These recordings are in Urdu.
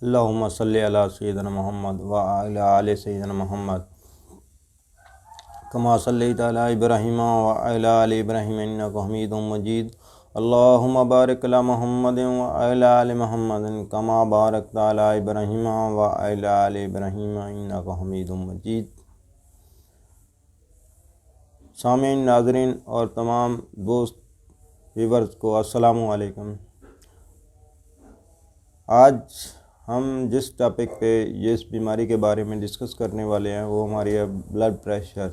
اللہم صلی علی سیدنا محمد وعلی آل سیدنا محمد کما صلیت علی ابراہیم وعلی آل ابراہیم انک حمید مجید اللہم بارک علی محمد وعلی آل محمد کما بارکت علی ابراہیم وعلی آل ابراہیم انک حمید مجید۔ سامعین، ناظرین اور تمام دوست ویورز کو السلام علیکم۔ آج ہم جس ٹاپک پہ اس بیماری کے بارے میں ڈسکس کرنے والے ہیں وہ ہماری ہے blood pressure.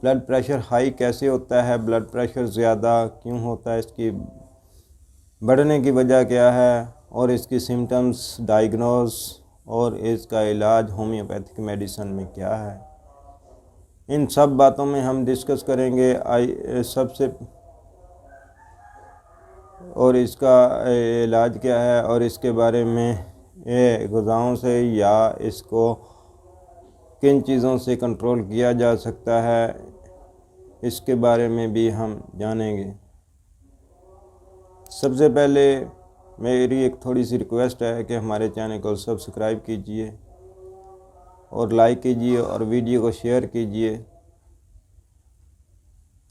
Blood pressure high کیسے ہوتا ہے، بلڈ پریشر زیادہ کیوں ہوتا ہے، اس کی بڑھنے کی وجہ کیا ہے، اور اس کی سمٹمز، ڈائیگنوز اور اس کا علاج ہومیوپیتھک میڈیسن میں کیا ہے، ان سب باتوں میں ہم ڈسکس کریں گے۔ اور اس کا علاج کیا ہے، اور اس کے بارے میں غذاؤں سے یا اس کو کن چیزوں سے کنٹرول کیا جا سکتا ہے، اس کے بارے میں بھی ہم جانیں گے۔ سب سے پہلے میری ایک تھوڑی سی ریکویسٹ ہے کہ ہمارے چینل کو سبسکرائب کیجئے اور لائک کیجئے اور ویڈیو کو شیئر کیجئے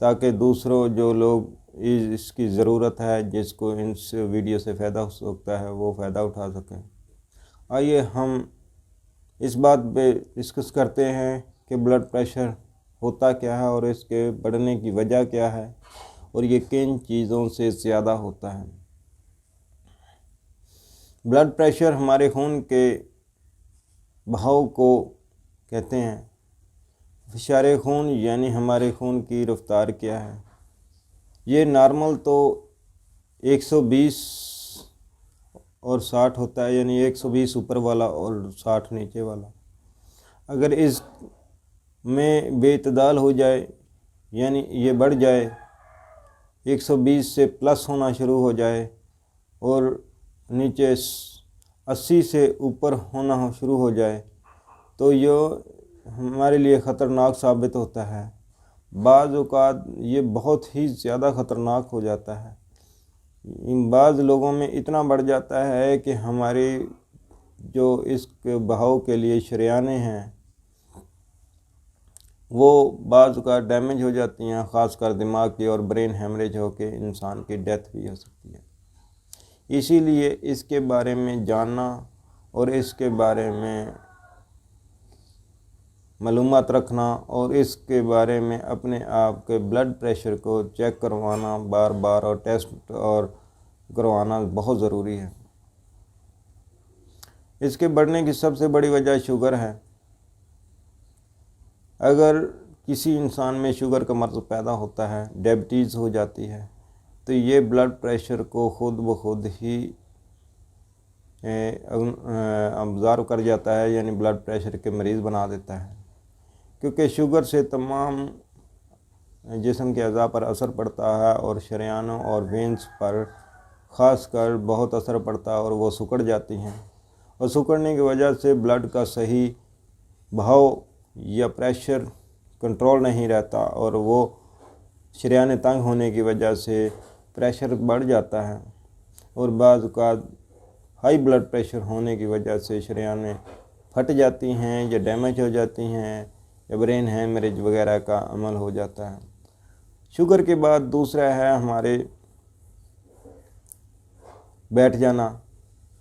تاکہ دوسروں جو لوگ اس کی ضرورت ہے، جس کو اس ویڈیو سے فائدہ ہو سکتا ہے، وہ فائدہ اٹھا سکیں۔ آئیے ہم اس بات پہ ڈسکس کرتے ہیں کہ بلڈ پریشر ہوتا کیا ہے اور اس کے بڑھنے کی وجہ کیا ہے، اور یہ کن چیزوں سے زیادہ ہوتا ہے۔ بلڈ پریشر ہمارے خون کے بہاؤ کو کہتے ہیں۔ فشار خون یعنی ہمارے خون کی رفتار کیا ہے۔ یہ نارمل تو 120 اور 60 ہوتا ہے، یعنی 120 اوپر والا اور 60 نیچے والا۔ اگر اس میں بے اعتدال ہو جائے، یعنی یہ بڑھ جائے، 120 سے پلس ہونا شروع ہو جائے اور نیچے 80 سے اوپر ہونا شروع ہو جائے تو یہ ہمارے لیے خطرناک ثابت ہوتا ہے۔ بعض اوقات یہ بہت ہی زیادہ خطرناک ہو جاتا ہے۔ بعض لوگوں میں اتنا بڑھ جاتا ہے کہ ہماری جو اس کے بہاؤ کے لیے شریانیں ہیں وہ بعض اوقات ڈیمیج ہو جاتی ہیں، خاص کر دماغ کی، اور برین ہیمریج ہو کے انسان کی ڈیتھ بھی ہو سکتی ہے۔ اسی لیے اس کے بارے میں جاننا اور اس کے بارے میں معلومات رکھنا اور اس کے بارے میں اپنے آپ کے بلڈ پریشر کو چیک کروانا بار بار اور ٹیسٹ اور کروانا بہت ضروری ہے۔ اس کے بڑھنے کی سب سے بڑی وجہ شوگر ہے۔ اگر کسی انسان میں شوگر کا مرض پیدا ہوتا ہے، ڈائبٹیز ہو جاتی ہے، تو یہ بلڈ پریشر کو خود بخود ہی ابزارو کر جاتا ہے، یعنی بلڈ پریشر کے مریض بنا دیتا ہے، کیونکہ شوگر سے تمام جسم کے اعضاء پر اثر پڑتا ہے اور شریانوں اور وینز پر خاص کر بہت اثر پڑتا ہے اور وہ سکڑ جاتی ہیں، اور سکڑنے کی وجہ سے بلڈ کا صحیح بہاؤ یا پریشر کنٹرول نہیں رہتا اور وہ شریانیں تنگ ہونے کی وجہ سے پریشر بڑھ جاتا ہے، اور بعض اوقات ہائی بلڈ پریشر ہونے کی وجہ سے شریانیں پھٹ جاتی ہیں یا ڈیمیج ہو جاتی ہیں یا برین ہیمریج وغیرہ کا عمل ہو جاتا ہے۔ شوگر کے بعد دوسرا ہے ہمارے بیٹھ جانا،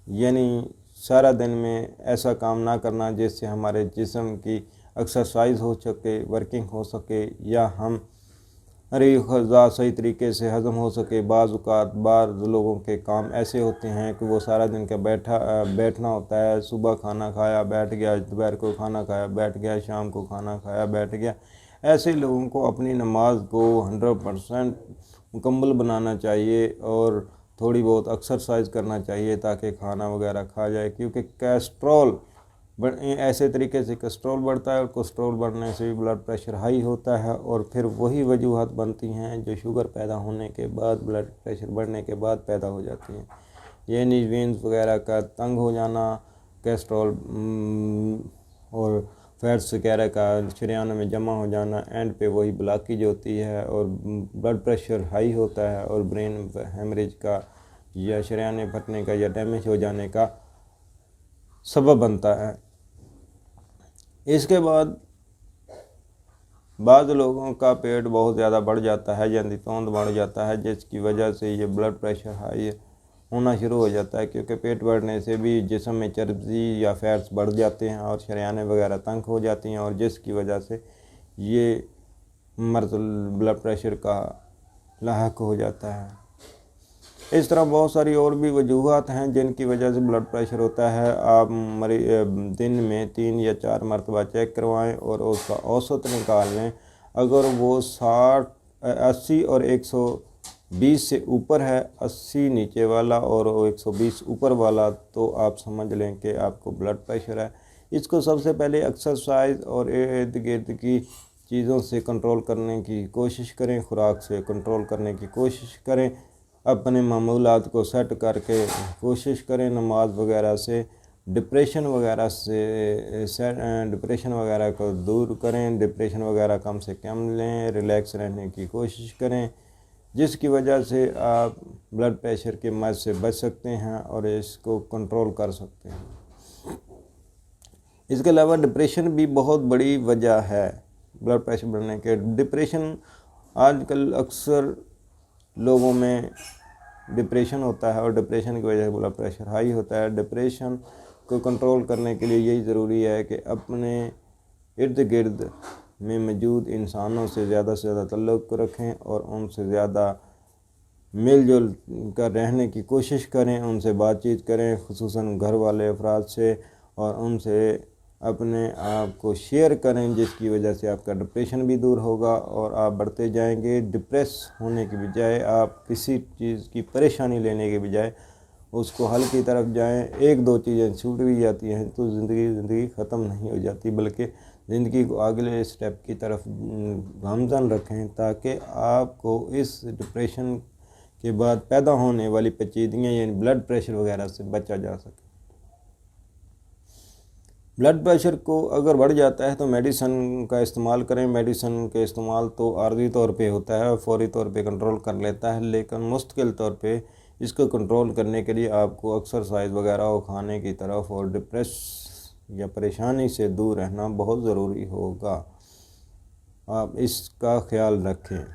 یعنی سارا دن میں ایسا کام نہ کرنا جس سے ہمارے جسم کی ایکسرسائز ہو سکے، ورکنگ ہو سکے، یا ہماری غذا صحیح طریقے سے ہضم ہو سکے۔ بعض اوقات بعض لوگوں کے کام ایسے ہوتے ہیں کہ وہ سارا دن کا بیٹھنا ہوتا ہے، صبح کھانا کھایا بیٹھ گیا، دوپہر کو کھانا کھایا بیٹھ گیا، شام کو کھانا کھایا بیٹھ گیا۔ ایسے لوگوں کو اپنی نماز کو 100% مکمل بنانا چاہیے اور تھوڑی بہت ایکسرسائز کرنا چاہیے تاکہ کھانا وغیرہ کھا جائے، کیونکہ کیسٹرول ایسے طریقے سے کیسٹرول بڑھتا ہے، اور کیسٹرول بڑھنے سے بھی بلڈ پریشر ہائی ہوتا ہے، اور پھر وہی وجوہات بنتی ہیں جو شوگر پیدا ہونے کے بعد، بلڈ پریشر بڑھنے کے بعد پیدا ہو جاتی ہیں، یعنی وینز وغیرہ کا تنگ ہو جانا، کیسٹرول اور فیٹس وغیرہ کا شریانوں میں جمع ہو جانا، اینڈ پہ وہی بلاکیج ہوتی ہے اور بلڈ پریشر ہائی ہوتا ہے، اور برین ہیمریج کا یا شریانے پھٹنے کا یا ڈیمیج ہو جانے کا سبب بنتا ہے۔ اس کے بعد بعض لوگوں کا پیٹ بہت زیادہ بڑھ جاتا ہے، یعنی توند بڑھ جاتا ہے، جس کی وجہ سے یہ بلڈ پریشر ہائی ہونا شروع ہو جاتا ہے، کیونکہ پیٹ بڑھنے سے بھی جسم میں چربی یا فیٹس بڑھ جاتے ہیں اور شریانیں وغیرہ تنگ ہو جاتی ہیں، اور جس کی وجہ سے یہ مرض بلڈ پریشر کا لاحق ہو جاتا ہے۔ اس طرح بہت ساری اور بھی وجوہات ہیں جن کی وجہ سے بلڈ پریشر ہوتا ہے۔ آپ دن میں 3 یا 4 مرتبہ چیک کروائیں اور اس کا اوسط نکال لیں۔ اگر وہ 80 اور 120 سے اوپر ہے، 80 نیچے والا اور 120 اوپر والا، تو آپ سمجھ لیں کہ آپ کو بلڈ پریشر ہے۔ اس کو سب سے پہلے ایکسرسائز اور ارد گرد کی چیزوں سے کنٹرول کرنے کی کوشش کریں، خوراک سے کنٹرول کرنے کی کوشش کریں، اپنے معمولات کو سیٹ کر کے کوشش کریں، نماز وغیرہ سے ڈپریشن وغیرہ کو دور کریں، ڈپریشن وغیرہ کم سے کم لیں، ریلیکس رہنے کی کوشش کریں، جس کی وجہ سے آپ بلڈ پریشر کے مرض سے بچ سکتے ہیں اور اس کو کنٹرول کر سکتے ہیں۔ اس کے علاوہ ڈپریشن بھی بہت بڑی وجہ ہے بلڈ پریشر بڑھنے کے۔ ڈپریشن آج کل اکثر لوگوں میں ڈپریشن ہوتا ہے اور ڈپریشن کی وجہ سے بلڈ پریشر ہائی ہوتا ہے۔ ڈپریشن کو کنٹرول کرنے کے لیے یہی ضروری ہے کہ اپنے ارد گرد میں موجود انسانوں سے زیادہ تعلق رکھیں اور ان سے زیادہ مل جل کر رہنے کی کوشش کریں، ان سے بات چیت کریں، خصوصاً گھر والے افراد سے، اور ان سے اپنے آپ کو شیئر کریں، جس کی وجہ سے آپ کا ڈپریشن بھی دور ہوگا اور آپ بڑھتے جائیں گے۔ ڈپریس ہونے کی بجائے آپ کسی چیز کی پریشانی لینے کے بجائے اس کو حل کی طرف جائیں۔ 1-2 چیزیں چھوٹ بھی جاتی ہیں تو زندگی ختم نہیں ہو جاتی، بلکہ زندگی کو اگلے اسٹیپ کی طرف گامزن رکھیں تاکہ آپ کو اس ڈپریشن کے بعد پیدا ہونے والی پیچیدگیاں یعنی بلڈ پریشر وغیرہ سے بچا جا سکے۔ بلڈ پریشر کو اگر بڑھ جاتا ہے تو میڈیسن کا استعمال کریں۔ میڈیسن کے استعمال تو عارضی طور پہ ہوتا ہے اور فوری طور پہ کنٹرول کر لیتا ہے، لیکن مستقل طور پہ اس کو کنٹرول کرنے کے لیے آپ کو ایکسرسائز وغیرہ اور کھانے کی طرف اور ڈپریس یا پریشانی سے دور رہنا بہت ضروری ہوگا۔ آپ اس کا خیال رکھیں۔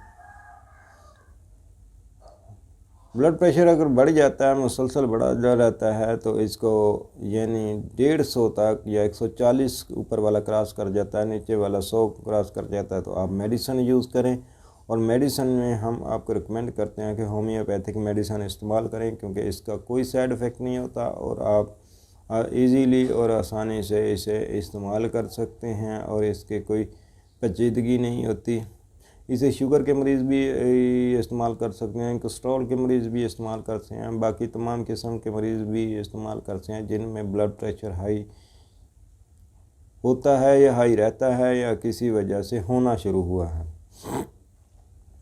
بلڈ پریشر اگر بڑھ جاتا ہے، مسلسل بڑھا رہتا ہے، تو اس کو یعنی 150 تک یا 140 اوپر والا کراس کر جاتا ہے، نیچے والا 100 کراس کر جاتا ہے، تو آپ میڈیسن یوز کریں۔ اور میڈیسن میں ہم آپ کو ریکمینڈ کرتے ہیں کہ ہومیوپیتھک میڈیسن استعمال کریں، کیونکہ اس کا کوئی سائیڈ افیکٹ نہیں ہوتا اور آپ ایزیلی اور آسانی سے اسے استعمال کر سکتے ہیں اور اس کے کوئی پیچیدگی نہیں ہوتی۔ اسے شوگر کے مریض بھی استعمال کر سکتے ہیں، کولیسٹرول کے مریض بھی استعمال کر سکتے ہیں، باقی تمام قسم کے مریض بھی استعمال کر سکتے ہیں جن میں بلڈ پریشر ہائی ہوتا ہے یا ہائی رہتا ہے یا کسی وجہ سے ہونا شروع ہوا ہے۔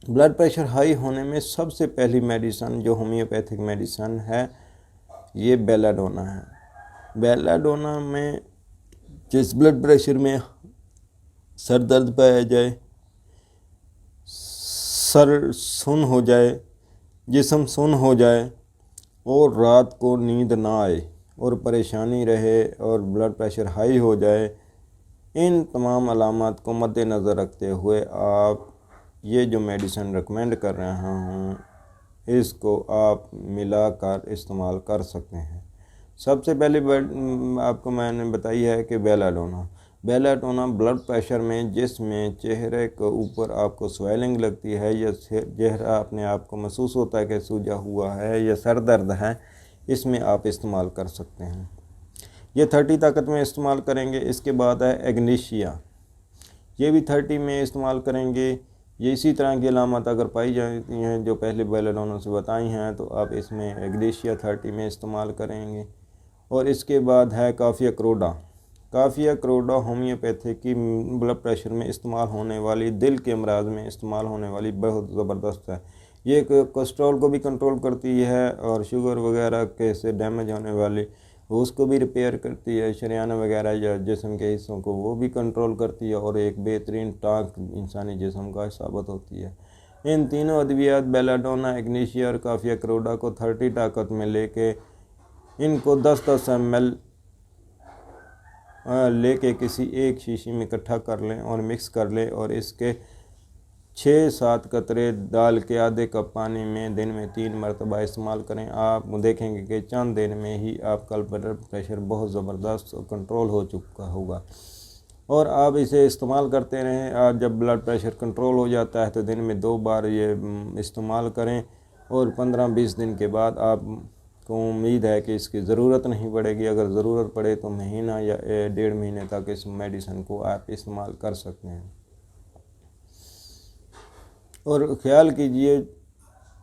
بلڈ پریشر ہائی ہونے میں سب سے پہلی میڈیسن جو ہومیوپیتھک میڈیسن ہے یہ بیلا ڈونا ہے۔ بیلا ڈونا میں جس بلڈ پریشر میں سر درد پایا جائے، سر سن ہو جائے، جسم سن ہو جائے اور رات کو نیند نہ آئے اور پریشانی رہے اور بلڈ پریشر ہائی ہو جائے، ان تمام علامات کو مد نظر رکھتے ہوئے آپ یہ جو میڈیسن ریکمینڈ کر رہا ہوں اس کو آپ ملا کر استعمال کر سکتے ہیں۔ سب سے پہلے آپ کو میں نے بتائی ہے کہ بیلا ڈونا بلڈ پریشر میں جس میں چہرے کے اوپر آپ کو سویلنگ لگتی ہے یا چہرہ اپنے آپ کو محسوس ہوتا ہے کہ سوجا ہوا ہے یا سر درد ہے، اس میں آپ استعمال کر سکتے ہیں۔ یہ 30 طاقت میں استعمال کریں گے۔ اس کے بعد ہے ایگنیشیا، یہ بھی 30 میں استعمال کریں گے۔ یہ اسی طرح کی علامات اگر پائی جاتی ہیں جو پہلے بیلا ڈونا سے بتائی ہیں تو آپ اس میں ایگنیشیا 30 میں استعمال کریں گے۔ اور اس کے بعد ہے کافیہ کروڈا ہومیوپیتھی کی بلڈ پریشر میں استعمال ہونے والی، دل کے امراض میں استعمال ہونے والی بہت زبردست ہے۔ یہ کولیسٹرول کو بھی کنٹرول کرتی ہے اور شوگر وغیرہ کے سے ڈیمیج ہونے والی اس کو بھی ریپیئر کرتی ہے، شریانہ وغیرہ یا جسم کے حصوں کو وہ بھی کنٹرول کرتی ہے اور ایک بہترین ٹانک انسانی جسم کا ثابت ہوتی ہے۔ ان تینوں ادویات بیلا ڈونا، ایگنیشیا اور کافیہ کروڈا کو 30 طاقت میں لے کے ان کو 10-10 ml لے کے کسی ایک شیشی میں اکٹھا کر لیں اور مکس کر لیں، اور اس کے 6-7 قطرے ڈال کے آدھے کپ پانی میں دن میں 3 مرتبہ استعمال کریں۔ آپ دیکھیں گے کہ چند دن میں ہی آپ کا بلڈ پریشر بہت زبردست کنٹرول ہو چکا ہوگا۔ اور آپ اسے استعمال کرتے رہیں۔ آپ جب بلڈ پریشر کنٹرول ہو جاتا ہے تو دن میں 2 بار یہ استعمال کریں، اور 15-20 دن کے بعد آپ کو امید ہے کہ اس کی ضرورت نہیں پڑے گی۔ اگر ضرورت پڑے تو مہینہ یا 1.5 مہینے تک اس میڈیسن کو آپ استعمال کر سکتے ہیں۔ اور خیال کیجئے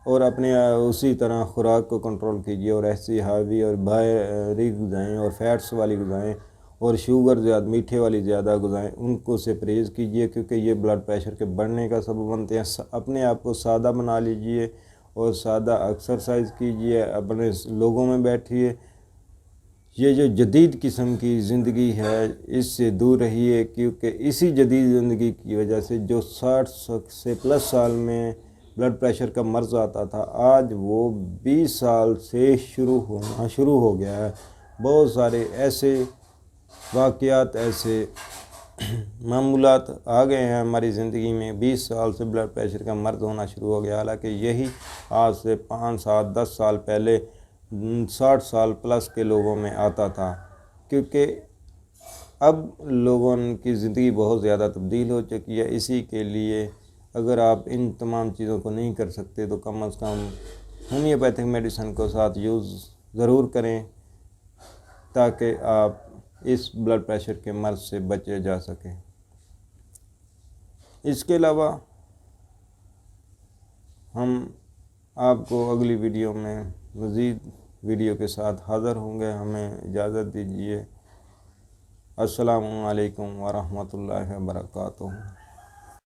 اور اپنے اسی طرح خوراک کو کنٹرول کیجئے، اور ایسی ہاوی اور بھاری غذائیں اور فیٹس والی غذائیں اور شوگر زیادہ میٹھے والی زیادہ غذائیں ان کو سے پرہیز کیجئے، کیونکہ یہ بلڈ پریشر کے بڑھنے کا سبب بنتے ہیں۔ اپنے آپ کو سادہ بنا لیجئے اور سادہ ایکسرسائز کیجئے، اپنے لوگوں میں بیٹھیے۔ یہ جو جدید قسم کی زندگی ہے اس سے دور رہیے، کیونکہ اسی جدید زندگی کی وجہ سے جو 60 سے پلس سال میں بلڈ پریشر کا مرض آتا تھا، آج وہ 20 سال سے شروع ہو گیا ہے۔ بہت سارے ایسے واقعات، ایسے معمولات آ گئے ہیں ہماری زندگی میں۔ 20 سال سے بلڈ پریشر کا مرض ہونا شروع ہو گیا، حالانکہ یہی آج سے 5 7 10 سال پہلے 60 سال پلس کے لوگوں میں آتا تھا، کیونکہ اب لوگوں کی زندگی بہت زیادہ تبدیل ہو چکی ہے۔ اسی کے لیے اگر آپ ان تمام چیزوں کو نہیں کر سکتے تو کم از کم ہومیوپیتھک میڈیسن کو ساتھ یوز ضرور کریں، تاکہ آپ اس بلڈ پریشر کے مرض سے بچے جا سکیں۔ اس کے علاوہ ہم آپ کو اگلی ویڈیو میں مزید ویڈیو کے ساتھ حاضر ہوں گے۔ ہمیں اجازت دیجیے۔ السلام علیکم ورحمۃ اللہ وبرکاتہ۔